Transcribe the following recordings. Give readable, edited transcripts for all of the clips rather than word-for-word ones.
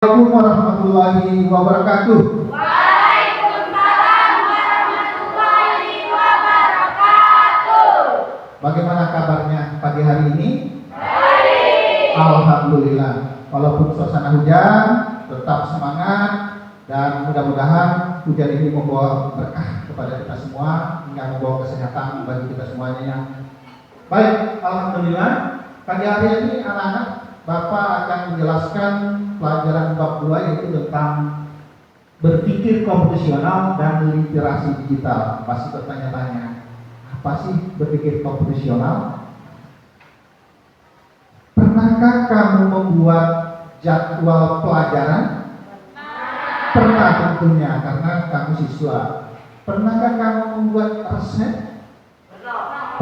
Assalamualaikum warahmatullahi wabarakatuh. Waalaikumsalam warahmatullahi wabarakatuh. Bagaimana kabarnya pagi hari ini? Baik. Alhamdulillah. Walaupun suasana hujan, tetap semangat dan mudah-mudahan hujan ini membawa berkah kepada kita semua, hingga membawa kesehatan bagi kita semuanya. Baik, alhamdulillah. Pagi hari ini anak-anak, Bapak akan menjelaskan pelajaran bab 2, yaitu tentang berpikir komputasional dan literasi digital. Pasti bertanya-tanya, apa sih berpikir komputasional? Pernahkah kamu membuat jadwal pelajaran? Pernah tentunya, karena kamu siswa. Pernahkah kamu membuat resep?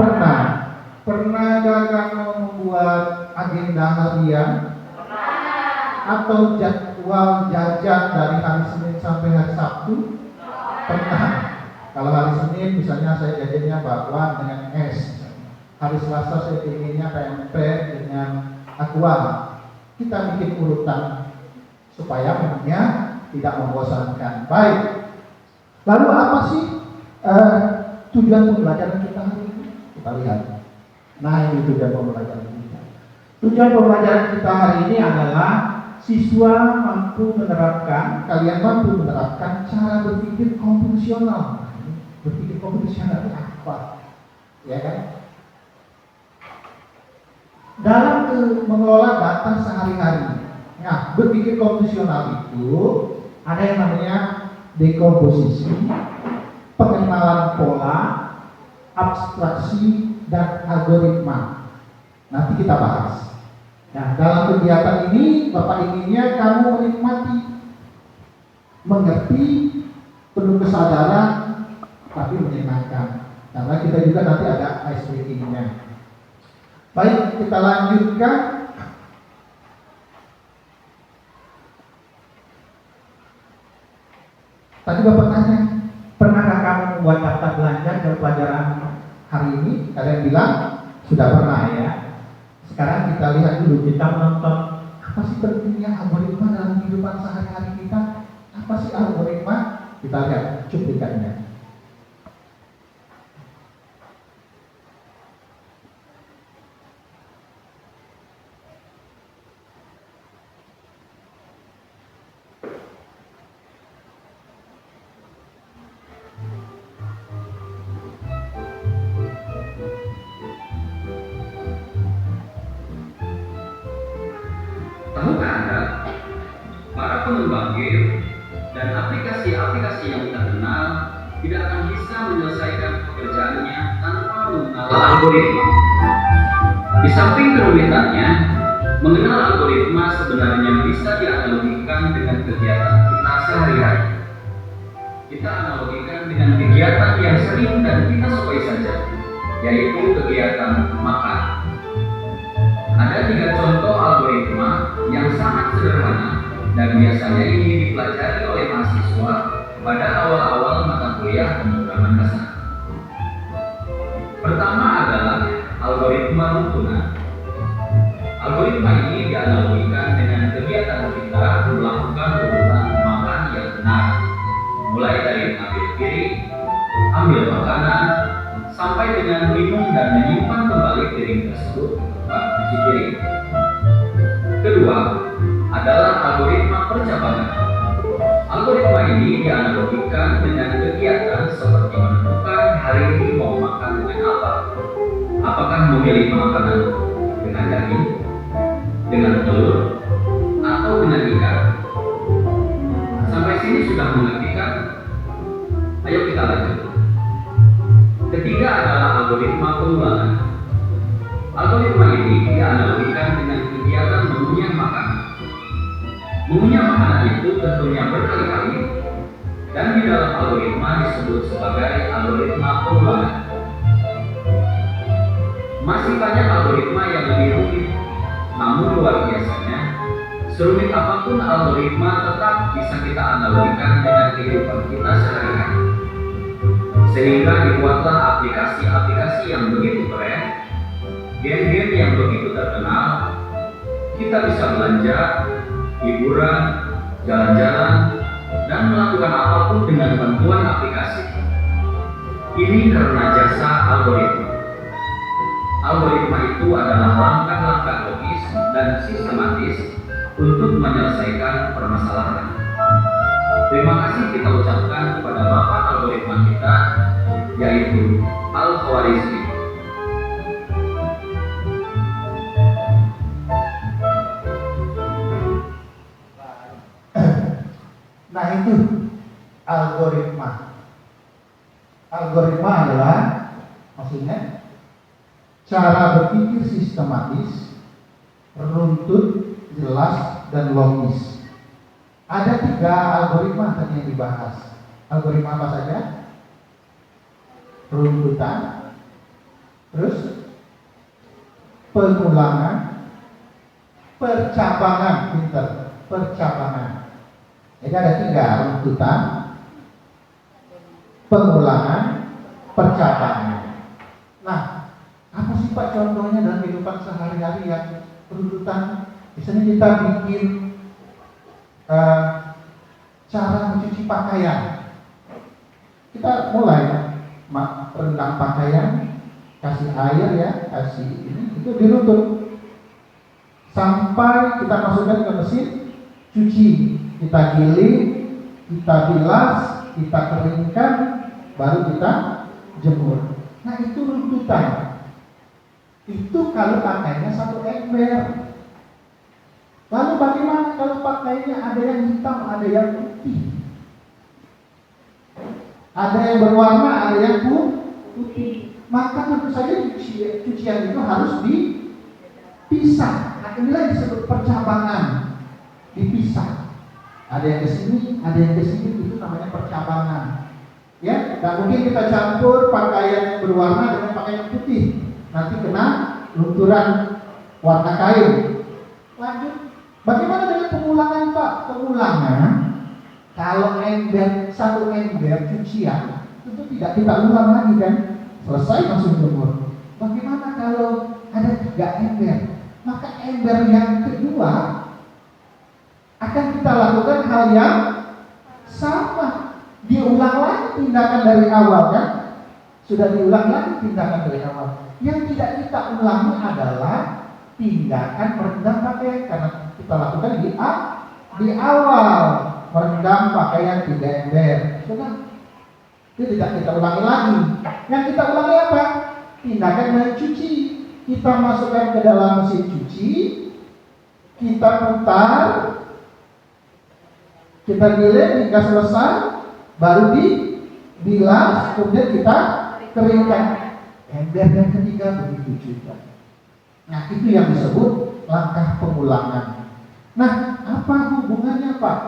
Pernah. Pernahkah kamu membuat agenda harian? Atau jadwal jajan dari hari Senin sampai hari Sabtu? Pernah. Kalau hari Senin misalnya saya jajannya bakwan dengan es. Hari Selasa saya pinginnya pempek dengan aqua. Kita bikin urutan supaya menunya tidak membosankan. Baik. Lalu apa sih tujuan pembelajaran kita hari ini? Kita lihat. Nah, ini tujuan pembelajaran kita. Tujuan pembelajaran kita hari ini adalah siswa mampu menerapkan, kalian mampu menerapkan cara berpikir komputasional. Berpikir komputasional itu apa? Ya kan? Dalam mengelola data sehari-hari. Nah, berpikir komputasional itu ada yang namanya dekomposisi, pengenalan pola, abstraksi, dan algoritma. Nanti kita bahas. Nah, dalam kegiatan ini Bapak inginnya kamu menikmati, mengerti, penuh kesadaran, tapi menyenangkan. Karena kita juga nanti ada ice breaking-nya. Baik, kita lanjutkan. Tadi Bapak tanya, pernahkah kamu membuat daftar belanja dalam pelajaran hari ini? Kalian bilang sudah pernah ya. Sekarang kita lihat dulu, kita menonton apa sih pentingnya algoritma dalam kehidupan sehari-hari kita. Apa sih algoritma? Kita lihat cuplikannya. Tahukah Anda, para pengembang game dan aplikasi-aplikasi yang terkenal tidak akan bisa menyelesaikan pekerjaannya tanpa mengenal algoritma. Di samping kerumitannya, mengenal algoritma sebenarnya bisa dianalogikan dengan kegiatan kita sehari-hari. Kita analogikan dengan kegiatan yang sering dan kita sukai saja, yaitu kegiatan makan. Ada 3 contoh algoritma yang sangat sederhana dan biasanya ini dipelajari oleh mahasiswa pada awal-awal mata kuliah pemrograman dasar. Pertama adalah algoritma rutunan. Algoritma ini dianalogikan dengan kegiatan kita melakukan urutan makan yang benar, mulai dari mengambil piring, ambil makanan, sampai dengan minum dan menyimpan kembali piring tersebut cuci piring. Kedua adalah algoritma percabangan. Algoritma ini dianalogikan dengan kegiatan seperti menentukan hari ini mau makan dengan apa. Apakah memilih makanan dengan daging, dengan telur, atau dengan ikan? Sampai sini sudah mengerti kan? Ayo kita lanjut. Ketiga adalah algoritma pengulangan. Algoritma ini dianalogikan dengan kegiatan mengunyah makanan. Mengunyah makanan itu tentunya berkali-kali dan di dalam algoritma disebut sebagai algoritma pengulangan. Masih banyak algoritma yang lebih rumit, namun luar biasanya, serumit apapun algoritma tetap bisa kita analogikan dengan kehidupan kita sehari-hari. Sehingga dibuatlah aplikasi-aplikasi yang begitu keren, game-game yang begitu terkenal, kita bisa belanja, hiburan, jalan-jalan, dan melakukan apapun dengan bantuan aplikasi. Ini karena jasa algoritma. Algoritma itu adalah langkah-langkah logis dan sistematis untuk menyelesaikan permasalahan. Terima kasih kita ucapkan kepada Bapak algoritma kita, yaitu Al-Khwarizmi. Nah itu algoritma. Algoritma adalah maksudnya cara berpikir sistematis, runtut, jelas, dan logis. Ada 3 algoritma tadi yang dibahas. Algoritma apa saja? Runtutan, terus pengulangan, percabangan, pinter, percabangan. Jadi ada 3, runtutan, pengulangan, percabangan. Nah, apa sih Pak contohnya dalam kehidupan sehari-hari yang runtutan? Misalnya kita bikin cara mencuci pakaian. Kita mulai rendam pakaian, kasih air ya, kasih ini, itu diruntut sampai kita masukkan ke mesin cuci. Kita giling, kita bilas, kita keringkan, baru kita jemur. Nah itu runtutan. Itu kalau pakainya 1 ember. Lalu bagaimana kalau pakainya ada yang hitam, ada yang putih? Ada yang berwarna, ada yang putih. Maka tentu saja cucian itu harus dipisah. Nah inilah yang disebut percabangan. Dipisah. Ada yang ke sini, ada yang ke sini, itu namanya percabangan. Ya, dan mungkin kita campur pakaian yang berwarna dengan pakaian yang putih. Nanti kena lunturan warna kain. Lanjut. Bagaimana dengan pengulangan Pak? Pengulangan, kalau 1 ember cucian, tentu tidak kita ulang lagi kan? Selesai langsung jemur. Bagaimana kalau ada 3 ember? Maka ember yang kedua akan kita lakukan hal yang sama. Diulang lagi tindakan dari awal kan? Sudah diulang lagi tindakan dari awal. Yang tidak kita ulangi adalah tindakan merendam pakaian, karena kita lakukan di awal merendam pakaian 3 ember. Sudah. Itu tidak kita ulangi lagi. Yang kita ulangi apa? Tindakan mencuci. Kita masukkan ke dalam mesin cuci, kita putar, kita giling hingga selesai, baru dibilas, kemudian kita keringkan. Ember yang ketiga begitu juga. Nah itu yang disebut langkah pengulangan. Nah apa hubungannya Pak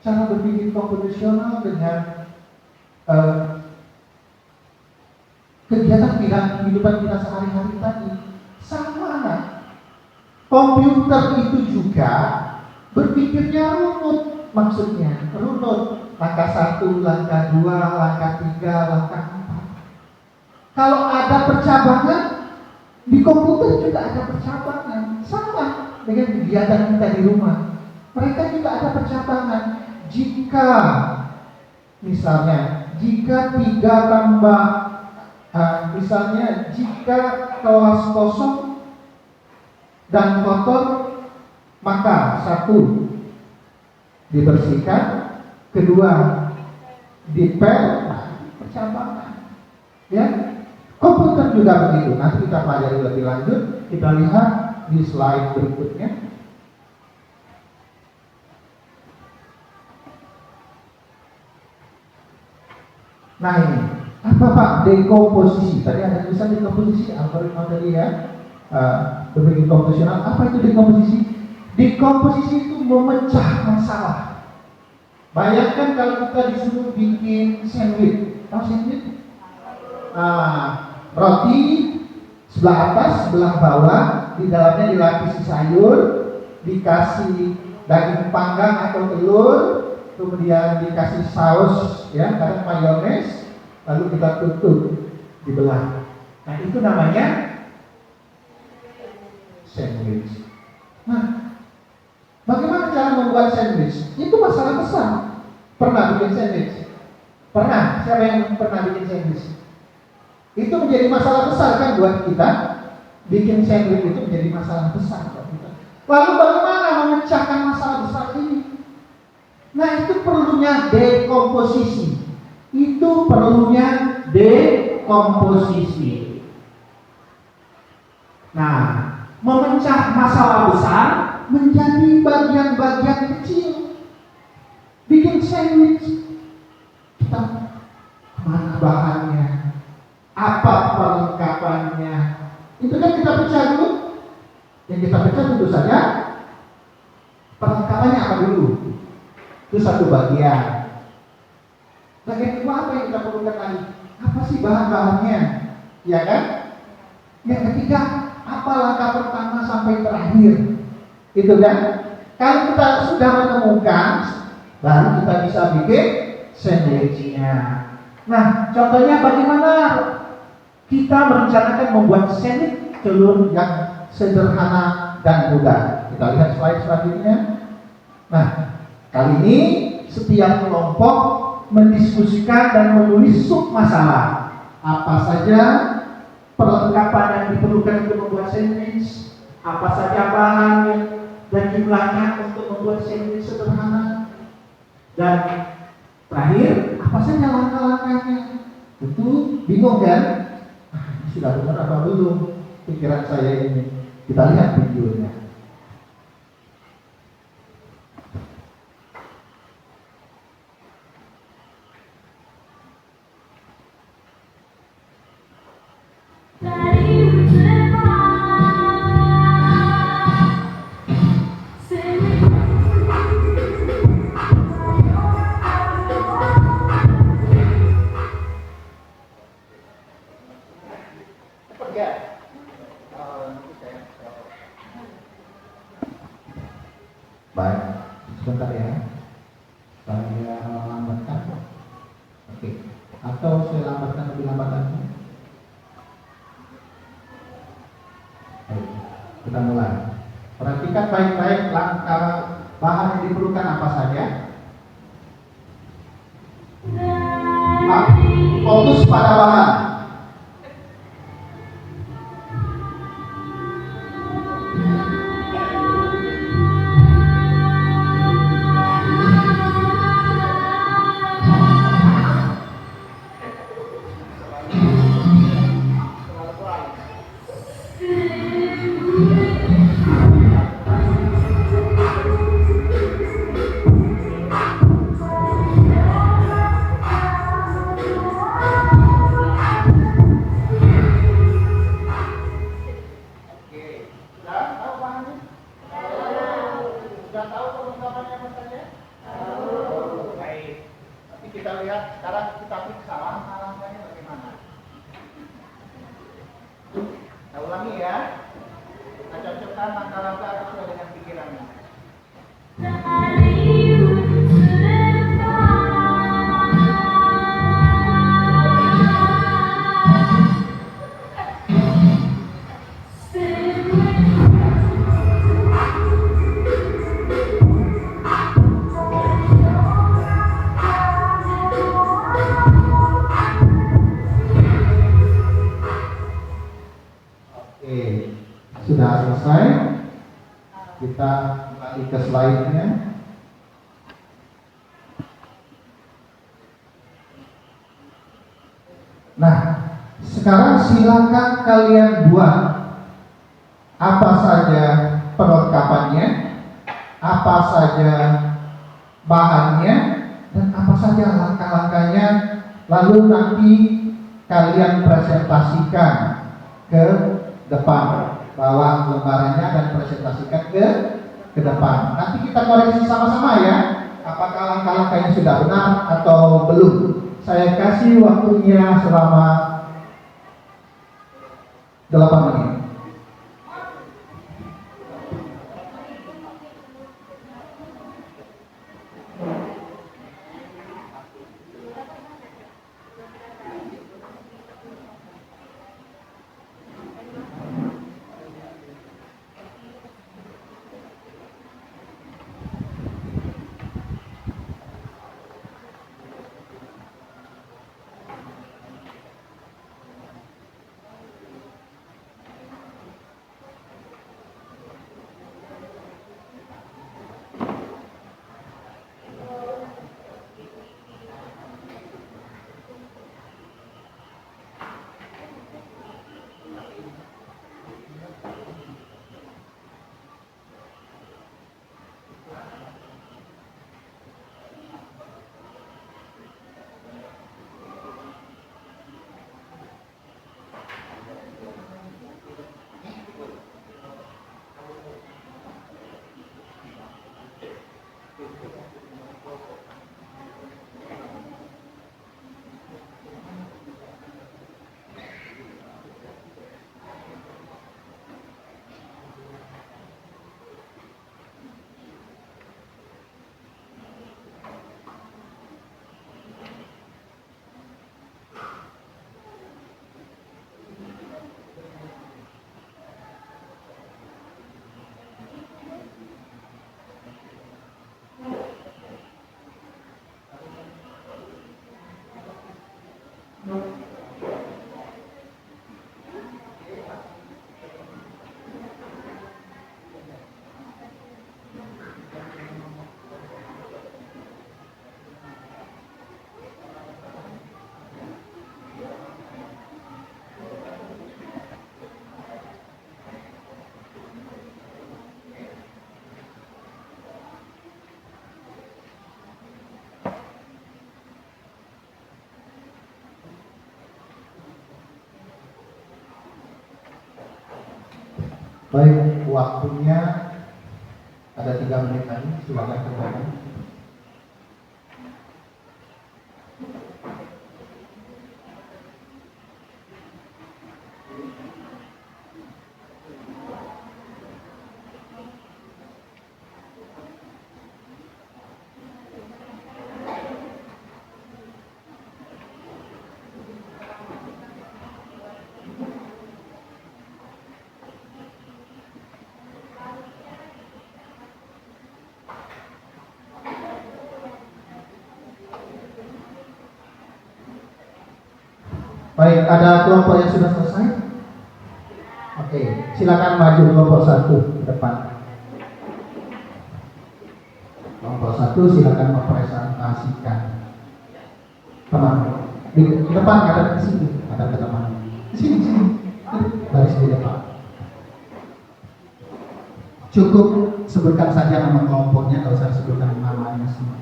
cara berpikir komputasional dengan kegiatan kehidupan kita sehari-hari tadi? Sama nah. Komputer itu juga berpikirnya runut, maksudnya runut. Langkah 1, langkah 2, langkah 3, langkah 4. Kalau ada percabangan, di komputer juga ada percabangan. Sama dengan kegiatan kita di rumah. Mereka juga ada percabangan. Jika misalnya, jika 3 tambah misalnya jika kelas kosong dan kotor, maka 1 dibersihkan, kedua dipel, percabangan. Ya, komputer juga begitu. Nanti kita pelajari lebih lanjut. Kita lihat di slide berikutnya. Nah ini, apa Pak dekomposisi? Tadi ada tulisan dekomposisi, algoritma tadi ya, berpikir komputasional. Apa itu dekomposisi? Dekomposisi itu memecah masalah. Bayangkan kalau kita disuruh bikin sandwich, tahu sandwich? Roti sebelah atas, sebelah bawah, di dalamnya dilapisi sayur, dikasih daging panggang atau telur, kemudian dikasih saus, ya, kadang mayones, lalu kita tutup, dibelah. Nah itu namanya sandwich. Nah, bagaimana cara membuat sandwich itu masalah besar. Pernah bikin sandwich? Pernah? Siapa yang pernah bikin sandwich? Itu menjadi masalah besar kan buat kita. Bikin sandwich itu menjadi masalah besar buat kita. Lalu bagaimana memecahkan masalah besar ini? Nah, itu perlunya dekomposisi. Itu perlunya dekomposisi. Nah, memecah masalah besar menjadi bagian-bagian kecil. Bikin sandwich, kita mana bahannya, apa perlengkapannya, itu kan kita pecah dulu. Yang kita pecah tentu saja perlengkapannya apa dulu. Itu satu bagian. Bagian kedua apa yang kita perlukan lagi? Apa sih bahan-bahannya? Ya kan? Yang ketiga, apa langkah pertama sampai terakhir? Itu kan? Kalau kita sudah menemukan, baru kita bisa bikin sandwichnya. Nah, contohnya bagaimana kita merencanakan membuat sandwich telur yang sederhana dan mudah. Kita lihat slide selanjutnya. Nah, kali ini setiap kelompok mendiskusikan dan menulis sub masalah. Apa saja perlengkapan yang diperlukan untuk membuat sandwich, apa saja bahannya dan jumlahnya untuk membuat sandwich sederhana, dan terakhir apa saja langkah-langkahnya. Tentu bingung kan? Ini sudah benar apa belum pikiran saya ini? Kita lihat videonya. Baik, sebentar ya. Saya lambatkan. Oke. Atau saya lambatkan lebih lambat lagi. Baik, kita mulai. Perhatikan baik-baik langkah bahan yang diperlukan apa saja. Fokus pada bahan. Kita lihat sekarang, kita periksa langkah-langkahnya bagaimana. Kita ulangi ya. Kita cocokkan langkah-langkah sesuai dengan pikirannya. Sudah selesai. Kita kembali ke slide-nya. Nah, sekarang silakan kalian buat apa saja perlengkapannya, apa saja bahannya, dan apa saja langkah-langkahnya. Lalu nanti kalian presentasikan ke depan. Bawa lembarannya dan presentasikan ke depan. Nanti kita koreksi sama-sama ya. Apakah langkah-langkahnya sudah benar atau belum. Saya kasih waktunya selama 8 menit. Baik, waktunya ada 3 menit lagi, silakan kembali. Baik, ada kelompok yang sudah selesai? Oke, silakan maju kelompok 1 ke depan. Kelompok 1 silakan mempresentasikan. Teman, di depan ada di sini, ada teman. Di sini, baris di depan. Cukup sebutkan saja nama kelompoknya, tidak usah sebutkan namanya semua.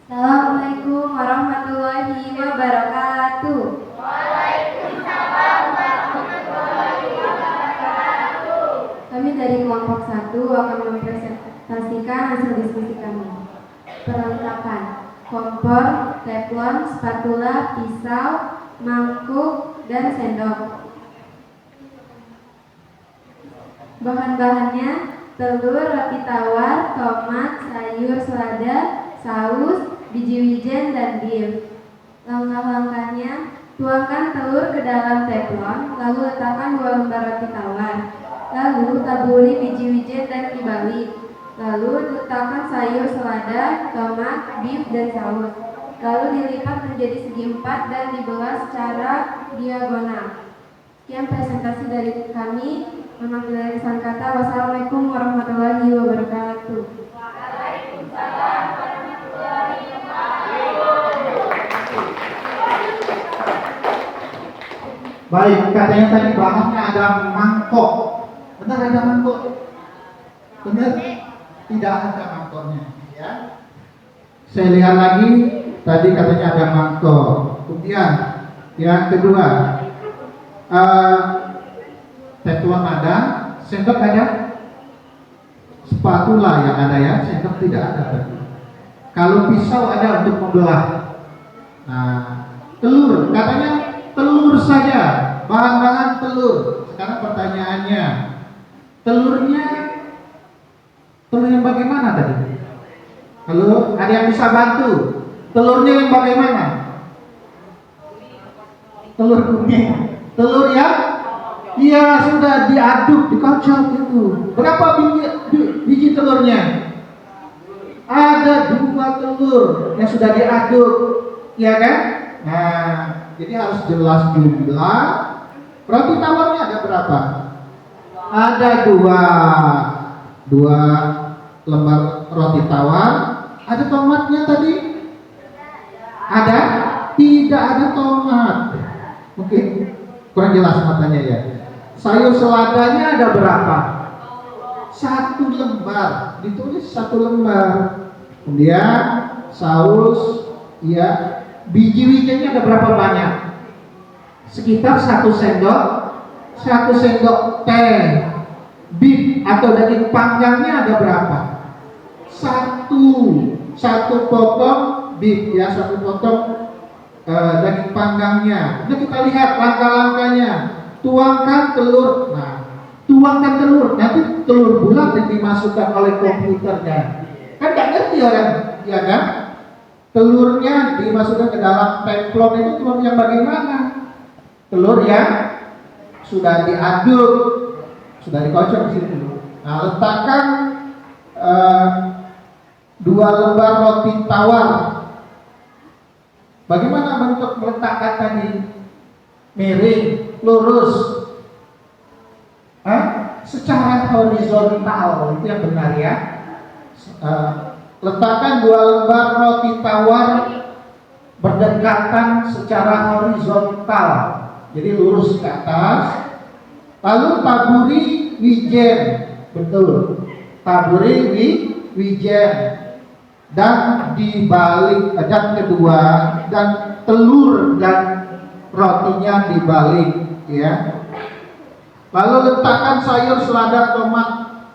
Assalamualaikum warahmatullahi wabarakatuh. Waalaikumsalam warahmatullahi wabarakatuh. Kami dari kelompok 1 akan mempresentasikan hasil diskusi kami. Perlengkapan: kompor, teflon, spatula, pisau, mangkuk, dan sendok. Bahan-bahannya: telur, roti tawar, tomat, sayur selada, saus, biji wijen, dan beef. Langkah-langkahnya: tuangkan telur ke dalam teflon, lalu letakkan 2 lembar roti tawar. Lalu taburi biji wijen dan dibalik. Lalu letakkan sayur selada, tomat, beef, dan saus. Lalu dilipat menjadi segi 4 dan dibelah secara diagonal. Sekian presentasi dari kami. Mohon maaf kesan kata. Wassalamualaikum warahmatullahi wabarakatuh. Waalaikumsalam warahmatullahi wabarakatuh. Baik, katanya tadi bahannya ada mangkok. Benar ada mangkok? Benar? Tidak ada mangkoknya, ya. Saya lihat lagi, tadi katanya ada mangkok. Kemudian yang kedua, teflon ada, sendok ada, spatula yang ada ya, sendok tidak ada tadi. Kalau pisau ada untuk membelah. Nah, telur, katanya telur saja, bahan-bahan telur. Sekarang pertanyaannya, telurnya telur yang bagaimana tadi? Halo, ada yang bisa bantu? Telurnya yang bagaimana? Telur kuning. Telur yang iya sudah diaduk, dikocok itu. Berapa biji telurnya? Ada 2 telur yang sudah diaduk, ya kan? Nah, jadi harus jelas jumlah. Roti tawarnya ada berapa? Ada 2 lembar roti tawar. Ada tomatnya tadi? Ada? Tidak ada tomat. Mungkin kurang jelas matanya ya. Sayur seladanya ada berapa? 1 lembar. Ditulis 1 lembar. Kemudian saus, ya. Biji wijennya ada berapa banyak? Sekitar 1 sendok. 1 sendok teh. Beef atau daging panggangnya ada berapa? 1 potong beef ya, 1 potong daging panggangnya. Nah, kita lihat langkah-langkahnya. Tuangkan telur. Nah, tuangkan telur. Nanti telur bulat yang dimasukkan oleh komputernya. Kan nggak ngerti orang, ya kan? Telurnya dimasukkan ke dalam teflon itu telur yang bagaimana? Telur yang sudah diaduk, sudah dikocok di situ. Nah, letakkan 2 lembar roti tawar. Bagaimana bentuk meletakkan tadi? Miring, lurus, secara horizontal, itu yang benar ya. Letakkan 2 lembar roti tawar berdekatan secara horizontal, jadi lurus ke atas. Lalu taburi wijen, betul. Taburi wijen. dan dibalik, dan kedua, dan telur dan rotinya dibalik, ya. Lalu letakkan sayur, selada, tomat,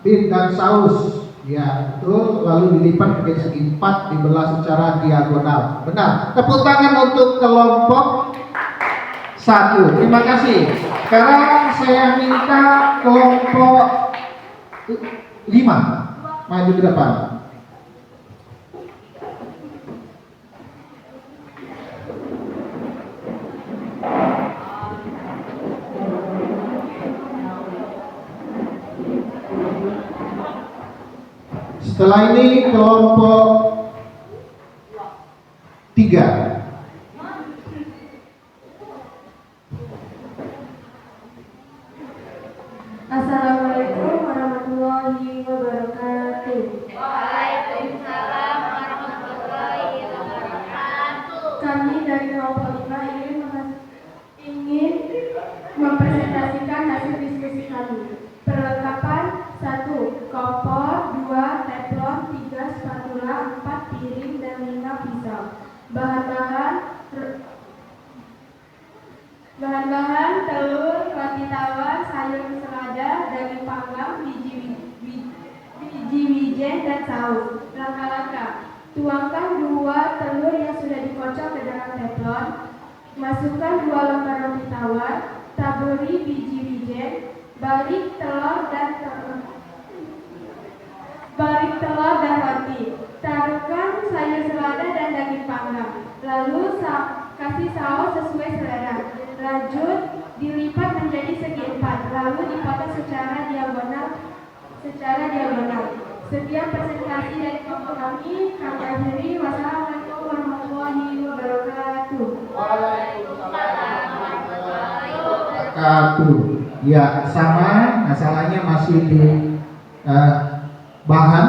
beef dan saus, ya betul. Lalu dilipat menjadi segi 4, dibelah secara diagonal. Benar. Tepuk tangan untuk kelompok 1. Terima kasih. Sekarang saya minta kelompok 5 maju ke depan. Setelah ini kelompok 3. Assalamualaikum warahmatullahi wabarakatuh. Waalaikumsalam warahmatullahi wabarakatuh. Kami dari kelompok 5 ingin mempresentasikan hasil diskusi kami. Perlengkapan: 1. Kompor, 2. teflon, 3. spatula, 4. piring, dan 5. pisau. Bahan-bahan: telur, roti tawar, sayur selada, daging panggang, biji wijen, dan saus. Langkah-langkah: tuangkan 2 telur yang sudah dikocok ke dalam teflon. Masukkan 2 lembar roti tawar. Taburi biji wijen. Balik telur dan roti. Taruhkan sayur selada dan daging panggang. Lalu kasih saus sesuai selera. Lanjut, dilipat menjadi segi 4. Lalu dipotong secara diagonal. Sekian presentasi dari kelompok kami. Kami akhiri. Wassalamualaikum warahmatullahi wabarakatuh. Ya, sama, masalahnya masih di bahan,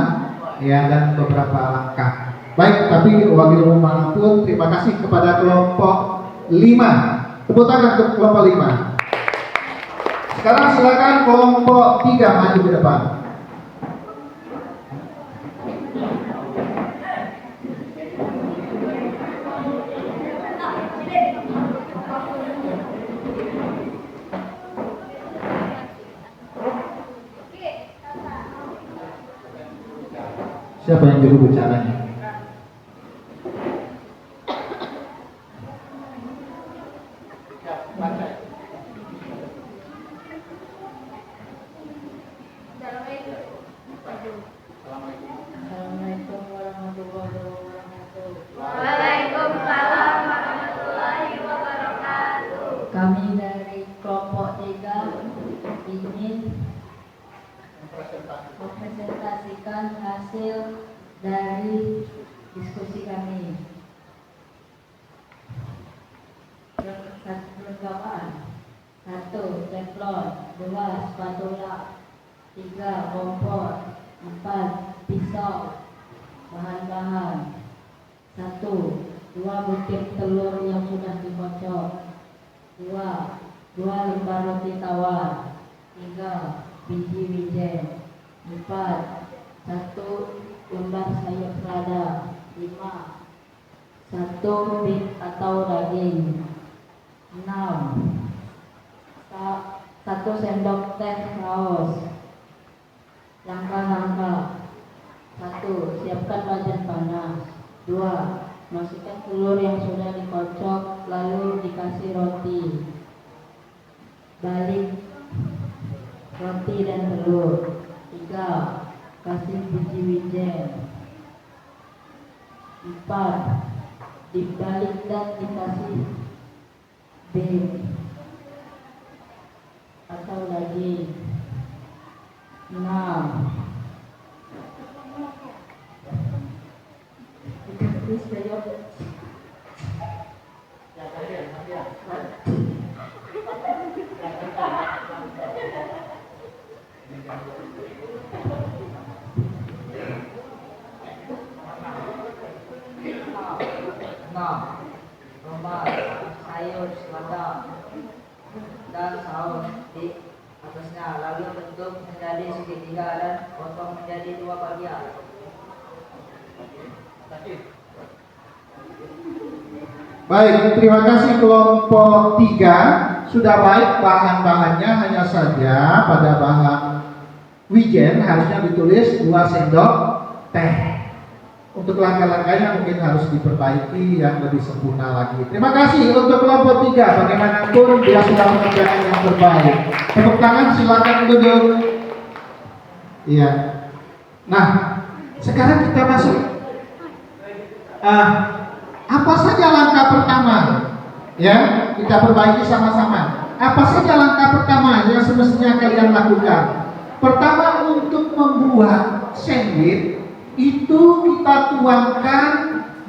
ya, dan beberapa langkah. Baik, tapi wakil manapun, terima kasih kepada kelompok 5. Tepuk tangan untuk kelompok 5. Sekarang silakan kelompok 3 maju ke depan. Siapa yang juru bicaranya? Assalamualaikum warahmatullahi wabarakatuh. Waalaikumsalam warahmatullahi wabarakatuh. Kami dari kelompok 3 ingin mempresentasikan hasil dari diskusi kami. Perlengkapan: 1. teflon, 2. spatula, 3. kompor, 4. pisau. Bahan-bahan: 1. 2 butir telur yang sudah dikocok, 2 lembar roti tawar, 3 biji wijen, 4 1 lembar sayur selada, 5 1 beef atau daging, 6 1 sendok teh saus. Langkah-langkah: 1. Siapkan wajan panas. 2. Masukkan telur yang sudah dikocok, lalu dikasih roti. Balik roti dan telur. 3. Kasih biji wijen. 4. Dibalik dan dikasih beef atau daging. 6. Lembar sayur selada dan saus di atasnya, lalu bentuk menjadi segitiga dan potong menjadi 2 bagian. Baik, terima kasih kelompok 3. Sudah baik bahan-bahannya, hanya saja pada bahan wijen harusnya ditulis 2 sendok teh. Untuk langkah-langkahnya mungkin harus diperbaiki yang lebih sempurna lagi. Terima kasih untuk kelompok 3. Bagaimanapun dia sudah mengerjakan yang terbaik. Tepuk tangan, silakan duduk. Iya. Nah, sekarang kita masuk. Apa saja langkah pertama? Ya, kita perbaiki sama-sama. Apa saja langkah pertama yang semestinya kalian lakukan? Pertama, untuk membuat sandwich itu kita tuangkan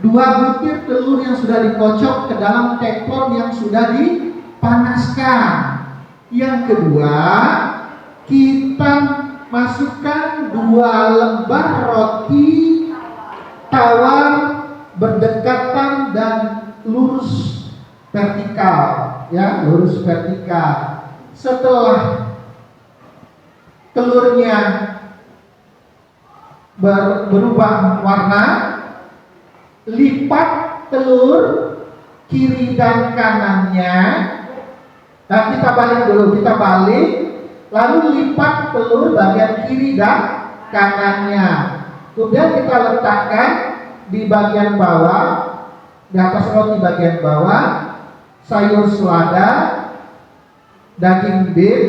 2 butir telur yang sudah dikocok ke dalam teflon yang sudah dipanaskan. Yang kedua, kita masukkan 2 lembar roti tawar berdekatan dan lurus vertikal, ya, lurus vertikal. Setelah telurnya berubah warna, lipat telur kiri dan kanannya. Nah, kita balik dulu, lalu lipat telur bagian kiri dan kanannya. Kemudian kita letakkan di bagian bawah, di atas roti bagian bawah, sayur selada, daging beef,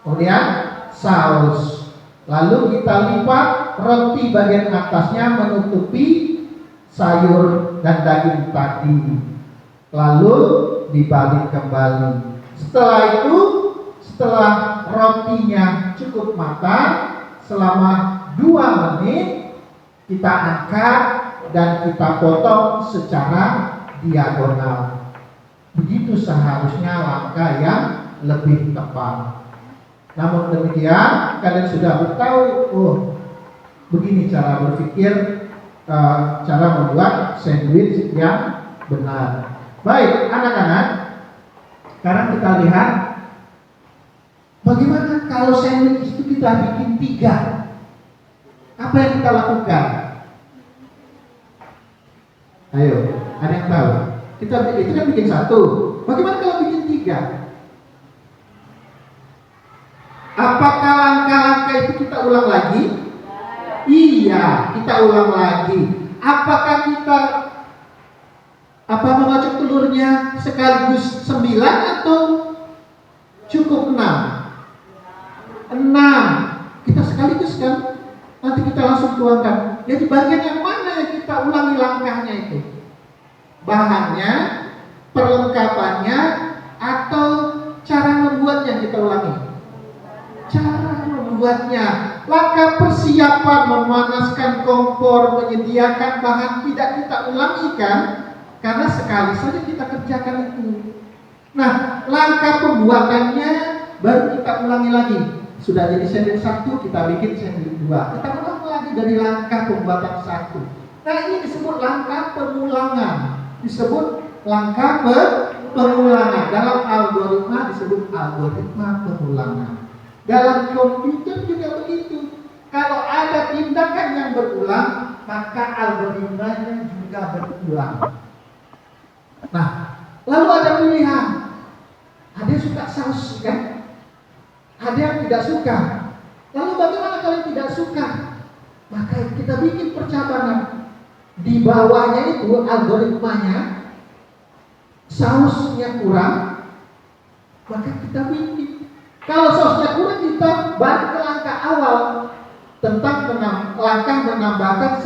kemudian saus. Lalu kita lipat roti bagian atasnya menutupi sayur dan daging tadi. Lalu dibalik kembali. Setelah itu, setelah rotinya cukup matang selama 2 menit, kita angkat dan kita potong secara diagonal. Begitu seharusnya langkah yang lebih tepat. Namun demikian, kalian sudah bertahu, begini cara berpikir, cara membuat sandwich yang benar. Baik, anak-anak, sekarang kita lihat bagaimana kalau sandwich itu kita bikin 3. Apa yang kita lakukan? Ayo, ada yang tahu? Itu kan bikin 1. Bagaimana kalau bikin 3? Apakah langkah-langkah itu kita ulang lagi? Iya, kita ulang lagi. Apakah kita mengocok telurnya sekaligus 9 atau cukup 6? 6. Kita sekaligus kan? Nanti kita langsung tuangkan. Jadi bagian yang mana yang kita ulangi langkahnya itu? Bahannya, perlengkapannya, atau cara membuatnya kita ulangi? Cara membuatnya. Langkah persiapan memanaskan kompor, menyediakan bahan tidak kita ulangi kan? Karena sekali saja kita kerjakan itu. Nah, langkah pembuatannya baru kita ulangi lagi. Sudah jadi sandwich 1, kita bikin sandwich 2. Kita ulang lagi dari langkah pembuatan 1. Nah, ini disebut langkah pengulangan. Disebut langkah pengulangan. Dalam algoritma disebut algoritma pengulangan. Dalam komputer juga begitu. Kalau ada tindakan yang berulang, maka algoritmanya juga berulang. Nah, lalu ada pilihan. Ada yang suka saus kan? Ada yang tidak suka. Lalu bagaimana kalau tidak suka? Maka kita bikin percabangan. Di bawahnya itu algoritmanya, sausnya kurang, maka kita bikin. Kalau sausnya kurang, kita balik ke langkah awal tentang langkah menambahkan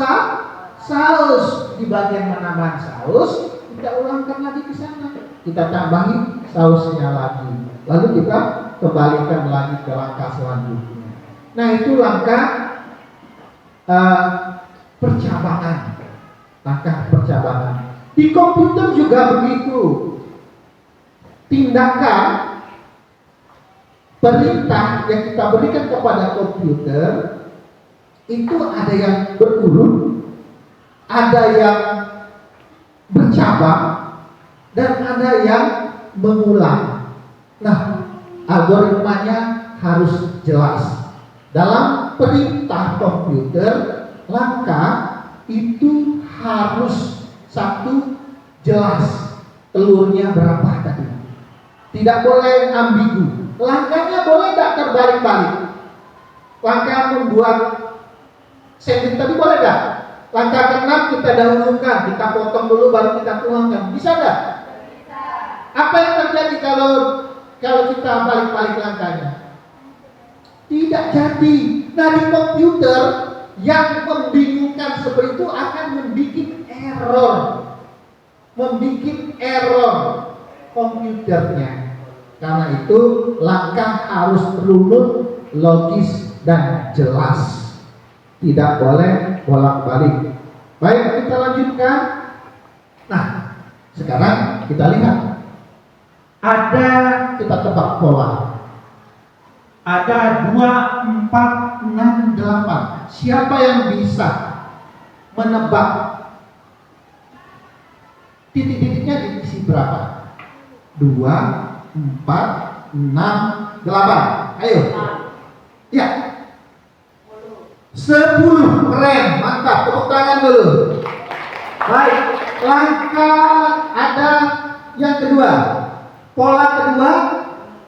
saus. Di bagian menambahkan saus, kita ulangkan lagi ke sana. Kita tambahin sausnya lagi. Lalu kita kembalikan lagi ke langkah selanjutnya. Nah, itu langkah percabangan. Langkah percabangan. Di komputer juga begitu. Tindakan perintah yang kita berikan kepada komputer itu ada yang berurut, ada yang bercabang, dan ada yang mengulang. Nah, algoritmanya harus jelas. Dalam perintah komputer, langkah itu harus satu jelas telurnya berapa tadi. Tidak boleh ambigu. Langkahnya boleh tidak terbalik-balik. Langkah membuat sandwich tadi boleh tidak? Langkah ke-6 kita dahulukan, kita potong dulu baru kita tuangkan. Bisa tidak? Apa yang terjadi kalau kita balik-balik langkahnya? Tidak jadi. Nah, di komputer yang membingungkan seperti itu akan membuat error komputernya. Karena itu langkah harus runut, logis dan jelas. Tidak boleh bolak-balik. Baik, kita lanjutkan. Nah, sekarang kita lihat. Kita tebak pola. Ada 2, 4, 6, 8. Siapa yang bisa menebak titik-titiknya diisi berapa? 2, 4, 6, 8. Ayo. Ya. 10. Keren, mantap. Tepuk tangan dulu. Baik, langkah ada yang kedua. Pola kedua,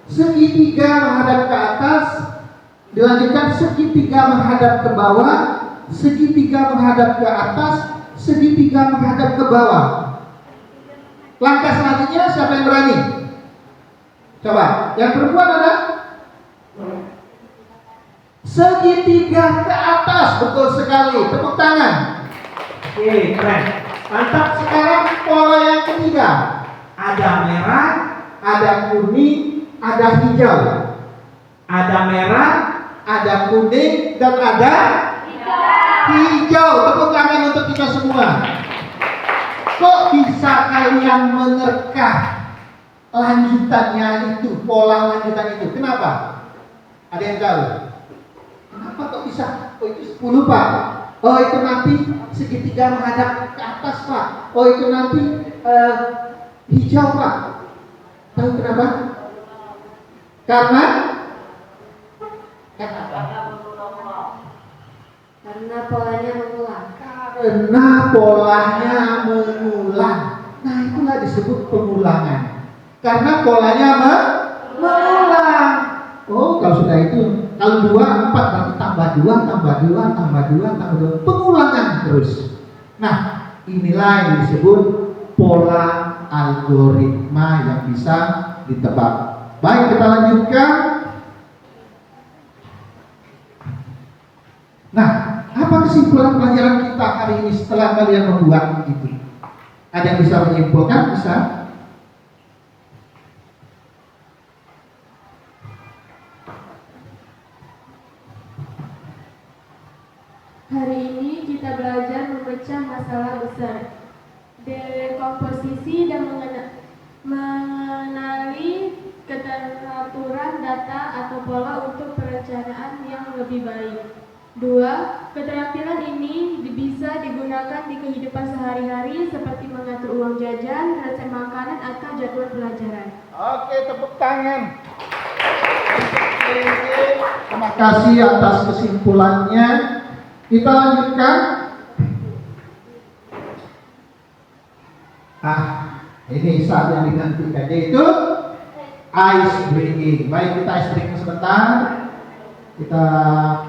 segitiga menghadap ke atas, dilanjutkan segitiga menghadap ke bawah, segitiga menghadap ke atas, segitiga menghadap ke bawah. Langkah selanjutnya siapa yang berani? Coba, yang perempuan ada? Segitiga ke atas, betul sekali. Tepuk tangan. Oke, keren. Mantap. Sekarang pola yang ketiga. Ada merah, ada kuning, ada hijau. Ada merah, ada kuning, dan ada hijau. Tepuk tangan untuk kita semua. Kok bisa kalian menerka lanjutannya itu, pola lanjutan itu? Kenapa? Ada yang tahu? Kenapa kok bisa? Oh, itu 10, Pak. Oh, itu nanti segitiga menghadap ke atas, Pak. Oh, itu nanti hijau, Pak. Tahu kenapa? Karena polanya mengulang. Karena polanya mengulang. Nah, itulah disebut pengulangan. Karena polanya mengulang. Oh, kalau sudah itu, kalau 2, 4, nanti tambah 2, tambah 2, tambah 2, tambah 2. Pengulangan terus. Nah, inilah yang disebut pola algoritma yang bisa ditebak. Baik, kita lanjutkan. Nah, apa kesimpulan pelajaran kita hari ini setelah kalian membuat itu? Ada yang bisa menyimpulkan? Bisa? Hari ini kita belajar memecah masalah besar, dekomposisi dan mengenali keteraturan data atau pola untuk perencanaan yang lebih baik. 2. Keterampilan ini bisa digunakan di kehidupan sehari-hari seperti mengatur uang jajan, resep makanan, atau jadwal pelajaran. Oke, tepuk tangan. Terima kasih atas kesimpulannya. Kita lanjutkan. Ini saat yang dinantikan, yaitu ice breaking. Baik, kita ice breaking sebentar. Kita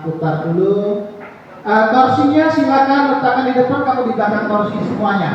putar dulu. Torsinya silakan letakkan di depan, kamu di belakang torsi semuanya.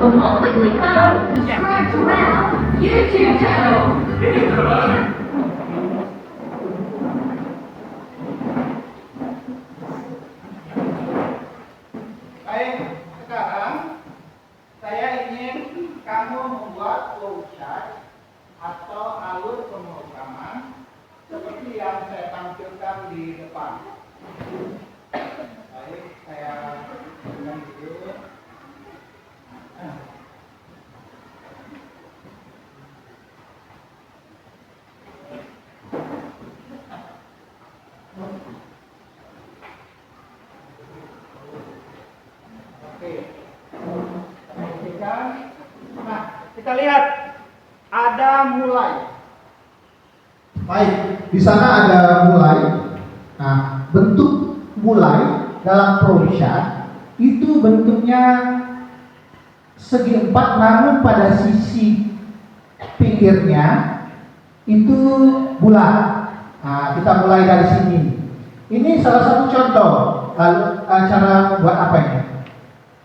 Remotely found, subscribe to our YouTube channel. Baik, sekarang saya ingin kamu membuat flowchart atau alur pemrograman seperti yang saya tampilkan di depan. Baik, saya ulang dulu. Oke, perhatikan. Nah, kita lihat ada mulai. Baik, di sana ada mulai. Nah, bentuk mulai dalam flowchart itu bentuknya segi empat, namun pada sisi pinggirnya itu bulat. Nah, kita mulai dari sini. Ini salah satu contoh. Lalu cara membuat apa ini?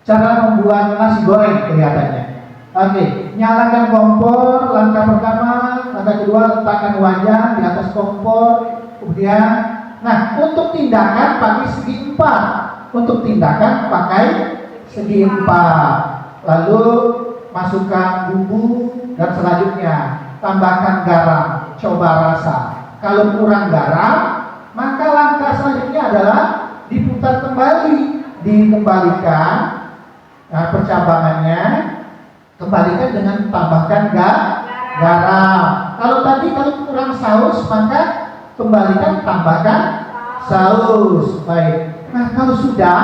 Cara membuat nasi goreng kelihatannya. Oke, nyalakan kompor, langkah pertama, langkah kedua letakkan wajan di atas kompor, kemudian, nah untuk tindakan pakai segi empat, untuk tindakan pakai segi empat, lalu masukkan bumbu dan selanjutnya tambahkan garam, coba rasa. Kalau kurang garam, maka langkah selanjutnya adalah diputar kembali, dikembalikan. Nah, percabangannya kembalikan dengan tambahkan garam. Kalau kurang saus, maka kembalikan tambahkan saus. Baik. Nah, kalau sudah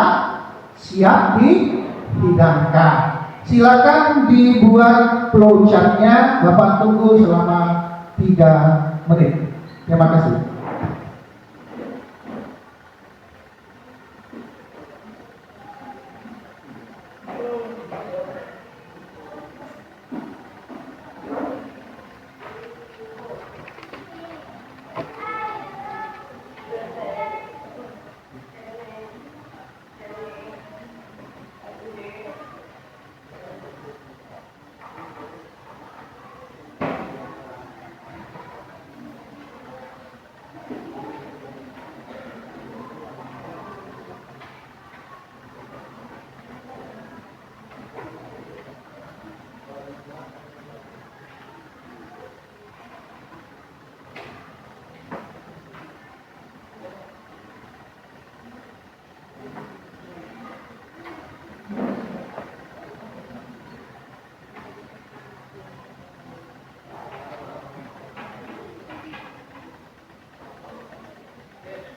siap dihidangkan, silakan dibuat flowchartnya. Bapak tunggu selama 3 menit. Terima kasih.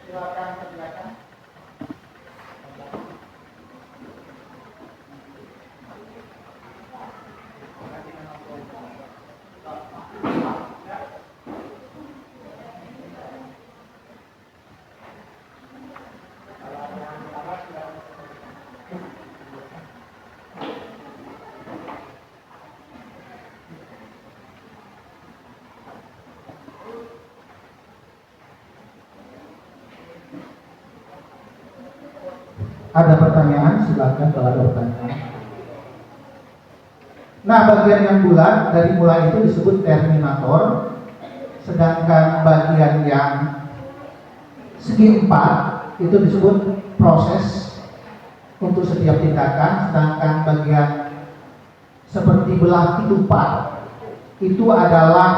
Silakan ke belakang. Ada pertanyaan? Silakan kalau ada pertanyaan. Nah, bagian yang bulat dari mulai itu disebut terminator, sedangkan bagian yang segi empat itu disebut proses untuk setiap tindakan, sedangkan bagian seperti belah ketupat itu adalah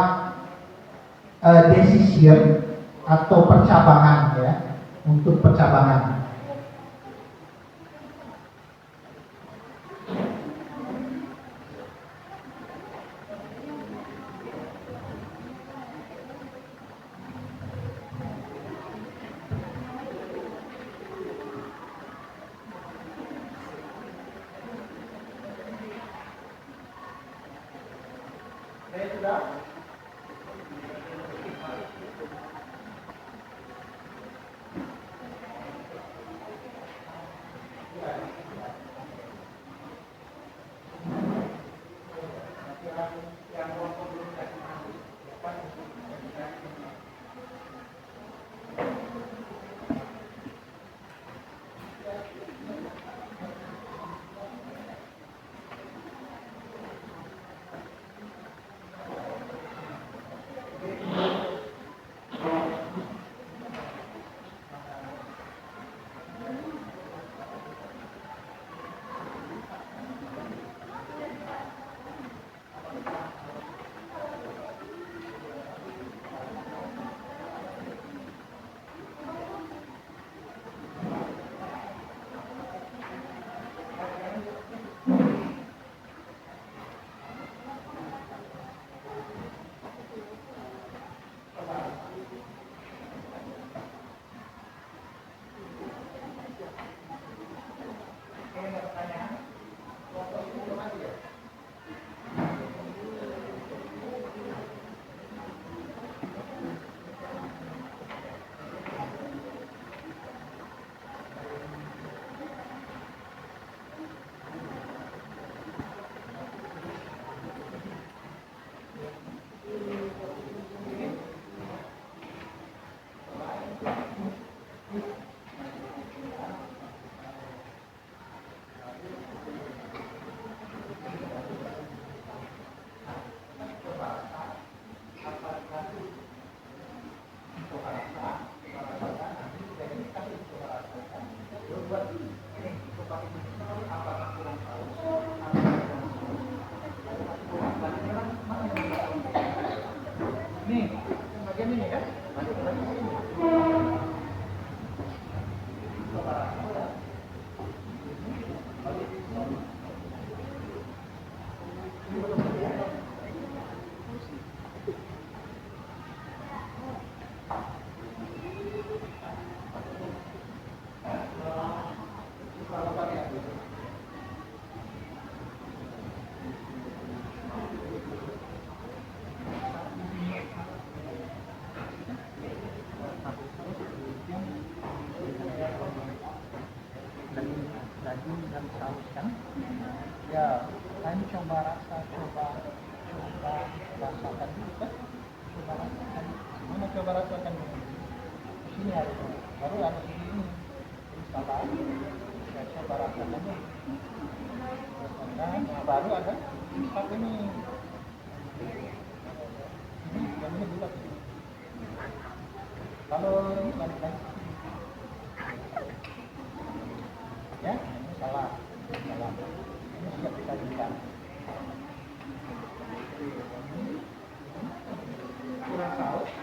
decision atau percabangan, ya, untuk percabangan. Nih, bagian ini ya. Daging dan saus kan? Ya, kalian coba rasakan dulu kan? Coba rasakan. Mana coba rasakan dulu? Di sini harusnya. Baru ada di sini. Ini salah. Ya, coba rasakan dulu. Rasakan. Nah, baru ada satu ini. Yang ini bulat. Kalau ini balik lagi. Ya, ini salah. Ini siap disajikan. Kurang saus.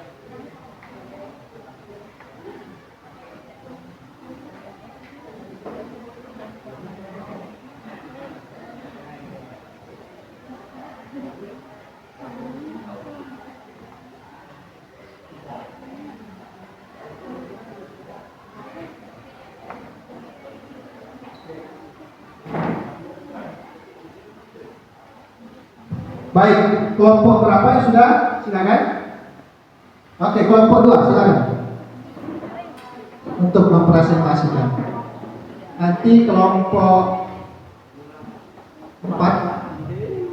Baik, kelompok berapa yang sudah? Silakan. Oke, kelompok 2, silakan. Untuk mempresentasikan. Nanti kelompok 4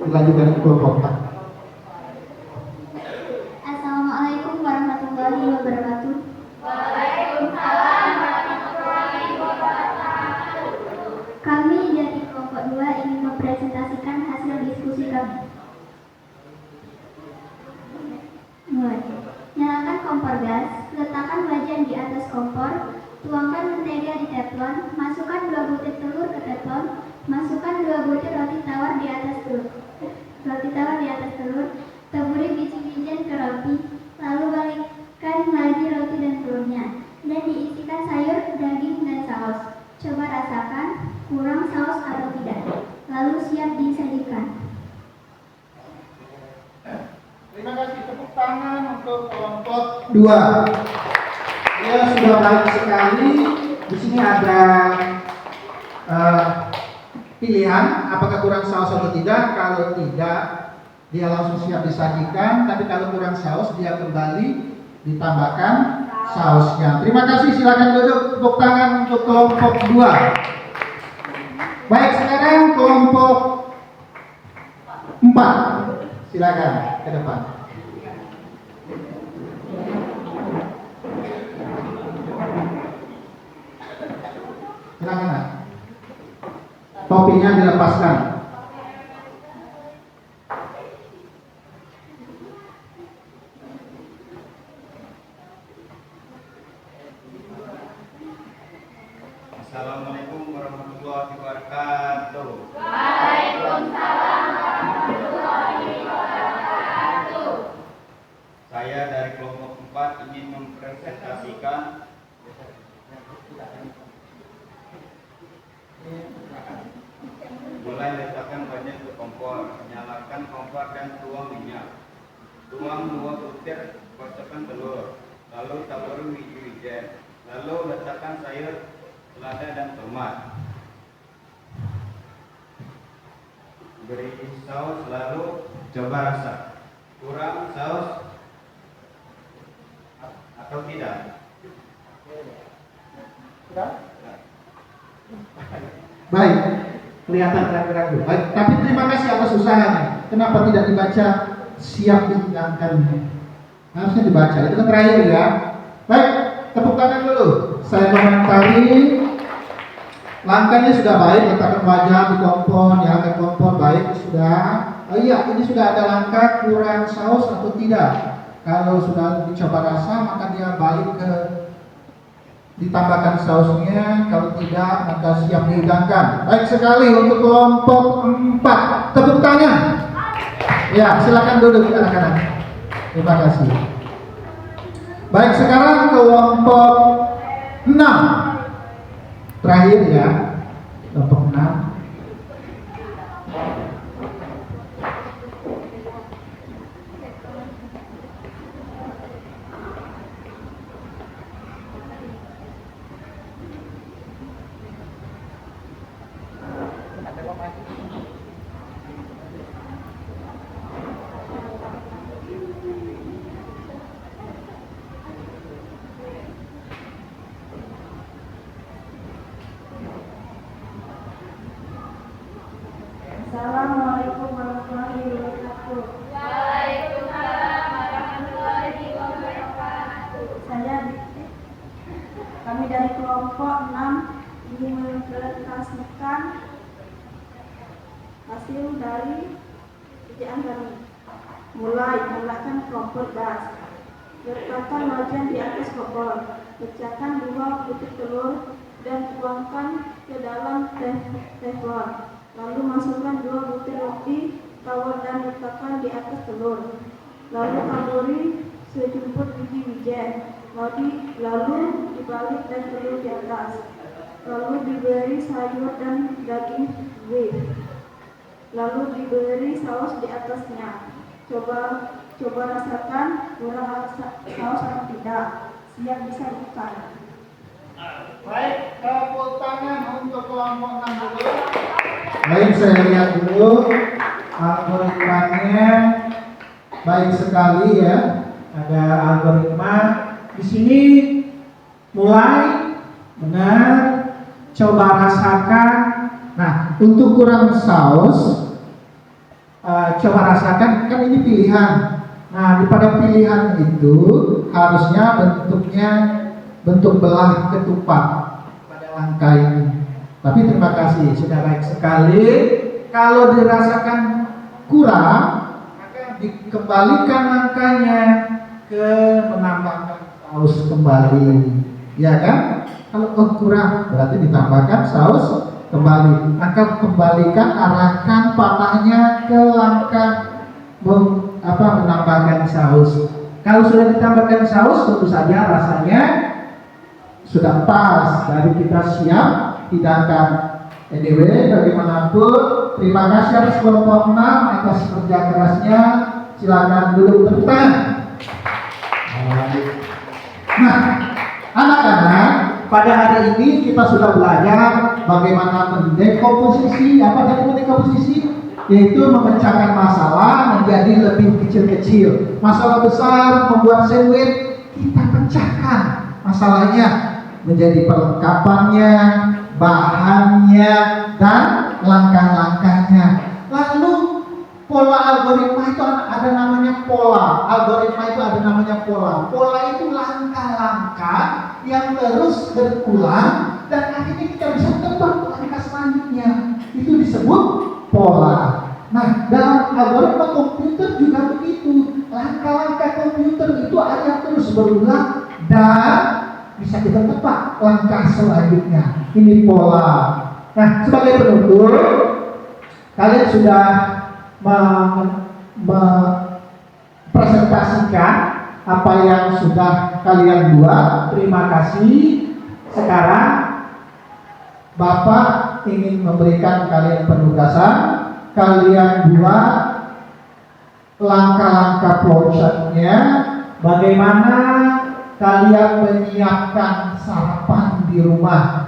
dilanjutkan ke kelompok 4. Assalamualaikum warahmatullahi wabarakatuh. Kami dari kelompok 2 ingin mempresentasikan hasil diskusi kami. Mulai. Nyalakan kompor gas, letakkan wajan di atas kompor, tuangkan mentega di teflon, masukkan 2 butir telur ke teflon, masukkan 2 butir roti tawar di atas telur, taburi biji wijen ke roti, lalu balikkan lagi roti dan telurnya, dan diisikan sayur, daging, dan saus. Coba rasakan, kurang saus atau tidak, lalu siap disajikan. Terima kasih, tepuk tangan untuk kelompok 2. Ya, sudah baik sekali. Di sini ada pilihan apakah kurang saus atau tidak. Kalau tidak, dia langsung siap disajikan. Tapi kalau kurang saus, dia kembali ditambahkan sausnya. Terima kasih, silakan duduk. Tepuk tangan untuk kelompok 2. Baik, sekarang kelompok 4. Silakan ke depan. Silakan. Topinya dilepaskan. Assalamualaikum warahmatullahi wabarakatuh. Saya dari kelompok 4 ingin mempresentasikan mulai letakkan wajan ke kompor, nyalakan kompor dan tuang minyak. Tuang 2 butir kocokkan telur, lalu taburi biji wijen, lalu letakkan sayur, selada dan tomat. Beri saus lalu coba rasa. Kurang saus atau tidak? Sudah? Baik, kelihatan ragu-ragu. Baik, tapi terima kasih atas usahanya. Kenapa tidak dibaca siap dihilangkan? Harusnya dibaca. Itu kan terakhir ya. Baik, tepuk tangan dulu. Saya komentari. Langkahnya sudah baik, letakkan wajan di kompor, nyalakan kompor, baik sudah. Oh iya, ini sudah ada langkah kurang saus atau tidak. Kalau sudah dicoba rasa, maka dia balik ke ditambahkan sausnya, kalau tidak maka siap dihidangkan. Baik sekali untuk kelompok 4. Tepuk tangan. Ya, silakan duduk anak-anak. Terima kasih. Baik, sekarang kelompok 6. Terakhir ya, kelompok 6. Assalamualaikum warahmatullahi wabarakatuh. Waalaikumsalam warahmatullahi wabarakatuh. Kami dari kelompok 6 ingin mempresentasikan hasil dari kerjaan kami. Mulai meletakkan kompor gas, letakkan wajan di atas kompor, pecahkan 2 butir telur dan tuangkan ke dalam teflon. Lalu masukkan 2 butir roti tawar dan letakkan di atas telur. Lalu taburi sejumput biji wijen. Lalu dibalik dan telur di atas. Lalu diberi sayur dan daging beef. Lalu diberi saus di atasnya. Coba rasakan kurang saus atau tidak. Siap disajikan. Baik, tepuk tangan untuk kelompok 6 dulu. Baik, saya lihat dulu algoritmanya. Baik sekali ya. Ada algoritma di sini. Mulai benar, coba rasakan. Nah, untuk kurang saus, coba rasakan, kan ini pilihan. Nah, pada pilihan itu harusnya bentuknya bentuk belah ketupat pada langkah ini. Tapi terima kasih, sudah baik sekali. Kalau dirasakan kurang, maka dikembalikan langkahnya ke menambahkan saus kembali, ya kan? Kalau kurang, berarti ditambahkan saus kembali. Maka kembalikan, arahkan panahnya ke langkah menambahkan saus. Kalau sudah ditambahkan saus, tentu saja rasanya sudah pas, dari kita siap hidangkan. Anyway, bagaimanapun, terima kasih atas kelompok 6 atas kerja kerasnya. Silakan duduk depan. Nah, anak-anak, pada hari ini kita sudah belajar bagaimana mendekomposisi. Apa tadi mendekomposisi? Yaitu memecahkan masalah menjadi lebih kecil-kecil. Masalah besar membuat sandwich, kita pecahkan masalahnya menjadi perlengkapannya, bahannya, dan langkah-langkahnya. Lalu pola algoritma itu ada namanya pola. Algoritma itu ada namanya pola. Pola itu langkah-langkah yang terus berulang dan akhirnya kita bisa tebak langkah selanjutnya. Itu disebut pola. Nah, dalam algoritma komputer juga begitu. Langkah-langkah komputer itu ada yang terus berulang dan bisa kita tebak langkah selanjutnya. Ini pola. Nah, sebagai penutur, kalian sudah mempresentasikan apa yang sudah kalian buat. Terima kasih. Sekarang Bapak ingin memberikan kalian penugasan. Kalian buat langkah-langkah flowchart-nya. Bagaimana kalian menyiapkan sarapan di rumah,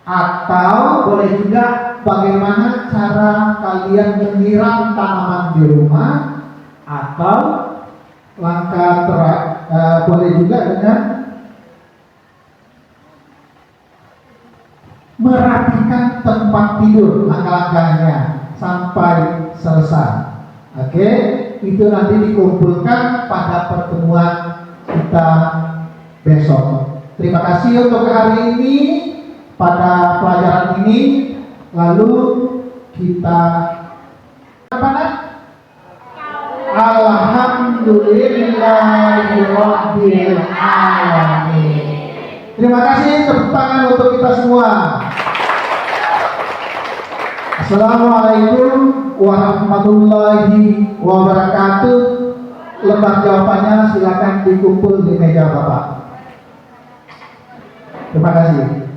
atau boleh juga bagaimana cara kalian menyiram tanaman di rumah, atau langkah boleh juga dengan merapikan tempat tidur, langkah-langkahnya sampai selesai. Oke, itu nanti dikumpulkan pada pertemuan kita besok. Terima kasih untuk hari ini, pada pelajaran ini. Lalu kita Alhamdulillahirabbil alamin. Terima kasih. tepuk tangan untuk kita semua. Assalamualaikum warahmatullahi wabarakatuh. Lembar jawabannya silakan dikumpul di meja Bapak. Terima kasih.